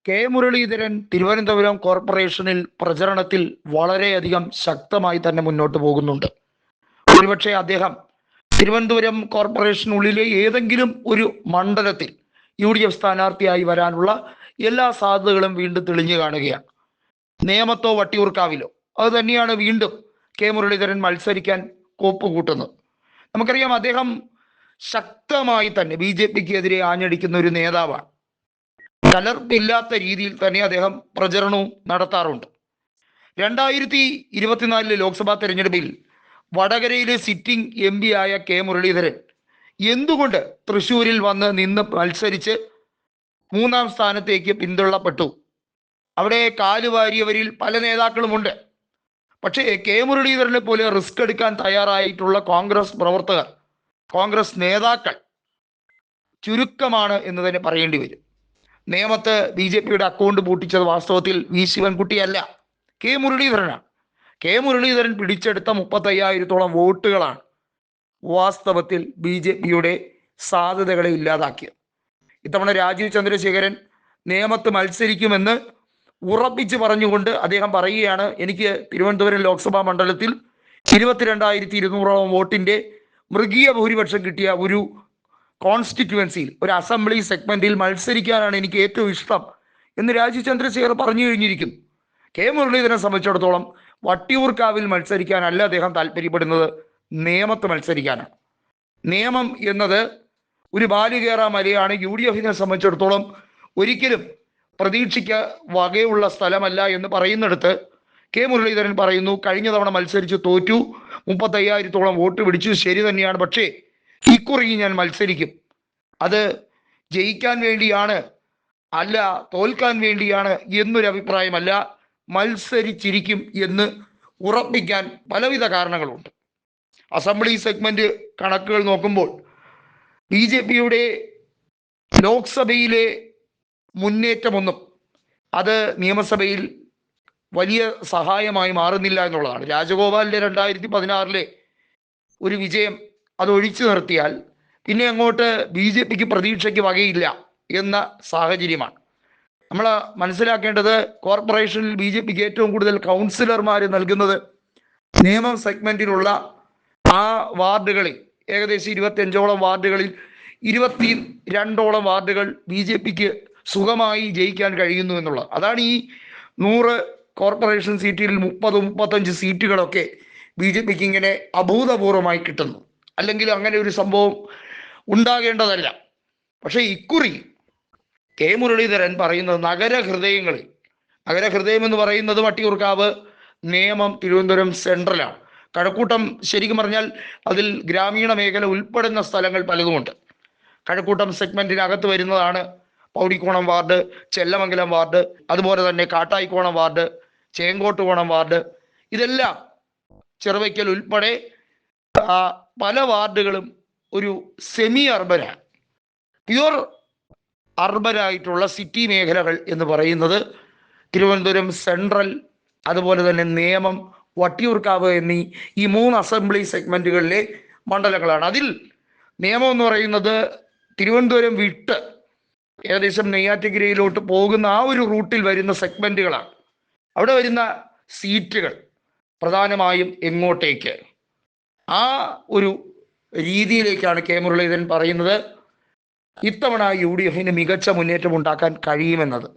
K Muraleedharan Thiruvananthapuram കോർപ്പറേഷനിൽ പ്രചരണത്തിൽ വളരെയധികം ശക്തമായി തന്നെ മുന്നോട്ട് പോകുന്നുണ്ട്. ഒരുപക്ഷെ അദ്ദേഹം തിരുവനന്തപുരം കോർപ്പറേഷനുള്ളിലെ ഏതെങ്കിലും ഒരു മണ്ഡലത്തിൽ UDF സ്ഥാനാർത്ഥിയായി വരാനുള്ള എല്ലാ സാധ്യതകളും വീണ്ടും തെളിഞ്ഞു കാണുകയാണ്. നേമത്തോ വട്ടിയൂർക്കാവിലോ അത് തന്നെയാണ് വീണ്ടും കെ മുരളീധരൻ മത്സരിക്കാൻ കോപ്പ് കൂട്ടുന്നത്. നമുക്കറിയാം, അദ്ദേഹം ശക്തമായി തന്നെ BJPക്ക് എതിരെ ആഞ്ഞടിക്കുന്ന ഒരു നേതാവാണ്. കലർപ്പില്ലാത്ത രീതിയിൽ തന്നെ അദ്ദേഹം പ്രചരണവും നടത്താറുണ്ട്. 2024 ലോക്സഭാ തെരഞ്ഞെടുപ്പിൽ വടകരയിലെ സിറ്റിംഗ് MP ആയ കെ മുരളീധരൻ എന്തുകൊണ്ട് തൃശ്ശൂരിൽ വന്ന് നിന്ന് മത്സരിച്ച് 3ാം സ്ഥാനത്തേക്ക് പിന്തള്ളപ്പെട്ടു? അവിടെ കാലുവാരിയവരിൽ പല നേതാക്കളുമുണ്ട്. പക്ഷേ കെ മുരളീധരനെ പോലെ റിസ്ക് എടുക്കാൻ തയ്യാറായിട്ടുള്ള കോൺഗ്രസ് പ്രവർത്തകർ, കോൺഗ്രസ് നേതാക്കൾ ചുരുക്കമാണ് എന്ന് തന്നെ പറയേണ്ടി വരും. നേമത്ത് BJPയുടെ അക്കൗണ്ട് പൂട്ടിച്ചത് വാസ്തവത്തിൽ V ശിവൻകുട്ടിയല്ല, കെ മുരളീധരനാണ്. കെ മുരളീധരൻ പിടിച്ചെടുത്ത 35,000-ഓളം വോട്ടുകളാണ് വാസ്തവത്തിൽ BJPയുടെ സാധ്യതകളെ ഇല്ലാതാക്കിയത്. ഇത്തവണ രാജീവ് ചന്ദ്രശേഖരൻ നേമത്ത് മത്സരിക്കുമെന്ന് ഉറപ്പിച്ച് പറഞ്ഞുകൊണ്ട് അദ്ദേഹം പറയുകയാണ്, എനിക്ക് തിരുവനന്തപുരം ലോക്സഭാ മണ്ഡലത്തിൽ 22,200-ഓളം വോട്ടിൻ്റെ മൃഗീയ ഭൂരിപക്ഷം കിട്ടിയ ഒരു കോൺസ്റ്റിറ്റ്യുവൻസിയിൽ, ഒരു അസംബ്ലി സെഗ്മെന്റിൽ മത്സരിക്കാനാണ് എനിക്ക് ഏറ്റവും ഇഷ്ടം എന്ന് രാജീവ് ചന്ദ്രശേഖർ പറഞ്ഞു കഴിഞ്ഞിരിക്കുന്നു. കെ മുരളീധരനെ സംബന്ധിച്ചിടത്തോളം വട്ടിയൂർക്കാവിൽ മത്സരിക്കാനല്ല അദ്ദേഹം താല്പര്യപ്പെടുന്നത്, നേമത്ത് മത്സരിക്കാനാണ്. നേമം എന്നത് ഒരു ബാലുകേറ മലയാണ്. UDFനെ സംബന്ധിച്ചിടത്തോളം ഒരിക്കലും പ്രതീക്ഷിക്ക വകയുള്ള സ്ഥലമല്ല എന്ന് പറയുന്നിടത്ത് കെ മുരളീധരൻ പറയുന്നു, കഴിഞ്ഞ തവണ മത്സരിച്ച് തോറ്റു, 35,000-ഓളം വോട്ട് പിടിച്ചു, ശരി തന്നെയാണ്, പക്ഷേ ഇക്കുറി ഞാൻ മത്സരിക്കും. അത് ജയിക്കാൻ വേണ്ടിയാണ്, അല്ല തോൽക്കാൻ വേണ്ടിയാണ് എന്നൊരു അഭിപ്രായമല്ല, മത്സരിച്ചിരിക്കും എന്ന് ഉറപ്പിക്കാൻ പലവിധ കാരണങ്ങളുണ്ട്. അസംബ്ലി സെഗ്മെന്റ് കണക്കുകൾ നോക്കുമ്പോൾ BJPയുടെ ലോക്സഭയിലെ മുന്നേറ്റമൊന്നും അത് നിയമസഭയിൽ വലിയ സഹായമായി മാറുന്നില്ല എന്നുള്ളതാണ്. രാജഗോപാലിൻ്റെ 2016 ഒരു വിജയം അത് ഒഴിച്ചു നിർത്തിയാൽ പിന്നെ അങ്ങോട്ട് BJPക്ക് പ്രതീക്ഷയ്ക്ക് വകയില്ല എന്ന സാഹചര്യമാണ്. നമ്മൾ മനസ്സിലാക്കേണ്ടത്, കോർപ്പറേഷനിൽ BJPക്ക് ഏറ്റവും കൂടുതൽ കൗൺസിലർമാർ നൽകുന്നത് നിയമം സെഗ്മെന്റിലുള്ള ആ വാർഡുകളിൽ ഏകദേശം 25ഓളം വാർഡുകളിൽ 22ഓളം വാർഡുകൾ BJPക്ക് സുഖമായി ജയിക്കാൻ കഴിയുന്നു എന്നുള്ളത്. അതാണ് ഈ 100 കോർപ്പറേഷൻ സീറ്റിൽ 30-35 സീറ്റുകളൊക്കെ BJPക്ക് ഇങ്ങനെ അഭൂതപൂർവമായി കിട്ടുന്നു. അല്ലെങ്കിൽ അങ്ങനെ ഒരു സംഭവം ഉണ്ടാകേണ്ടതല്ല. പക്ഷേ ഇക്കുറി കെ മുരളീധരൻ പറയുന്നത് നഗരഹൃദയങ്ങളിൽ, നഗരഹൃദയം എന്ന് പറയുന്നത് വട്ടിയൂർക്കാവ്, നേമം, തിരുവനന്തപുരം സെൻട്രലാണ്. കഴക്കൂട്ടം ശരിക്കും പറഞ്ഞാൽ അതിൽ ഗ്രാമീണ മേഖല ഉൾപ്പെടുന്ന സ്ഥലങ്ങൾ പലതുമുണ്ട്. കഴക്കൂട്ടം സെഗ്മെന്റിനകത്ത് വരുന്നതാണ് പൗടിക്കോണം വാർഡ്, ചെല്ലമംഗലം വാർഡ്, അതുപോലെ തന്നെ കാട്ടായിക്കോണം വാർഡ്, ചേങ്കോട്ടുകോണം വാർഡ്. ഇതെല്ലാം ചെറുവയ്ക്കൽ ഉൾപ്പെടെ പല വാർഡുകളും ഒരു സെമി അർബനാണ്. പ്യുവർ അർബനായിട്ടുള്ള സിറ്റി മേഖലകൾ എന്ന് പറയുന്നത് തിരുവനന്തപുരം സെൻട്രൽ, അതുപോലെ തന്നെ നേമം, വട്ടിയൂർക്കാവ് എന്നീ ഈ 3 അസംബ്ലി സെഗ്മെന്റുകളിലെ മണ്ഡലങ്ങളാണ്. അതിൽ നേമം എന്ന് പറയുന്നത് തിരുവനന്തപുരം വിട്ട് ഏകദേശം നെയ്യാറ്റിൻകരയിലോട്ട് പോകുന്ന ആ ഒരു റൂട്ടിൽ വരുന്ന സെഗ്മെന്റുകളാണ്. അവിടെ വരുന്ന സീറ്റുകൾ പ്രധാനമായും എങ്ങോട്ടേക്ക്, ആ ഒരു രീതിയിലേക്കാണ് കെ മുരളീധരൻ പറയുന്നത് ഇത്തവണ UDFന് മികച്ച മുന്നേറ്റം ഉണ്ടാക്കാൻ കഴിയുമെന്നത്.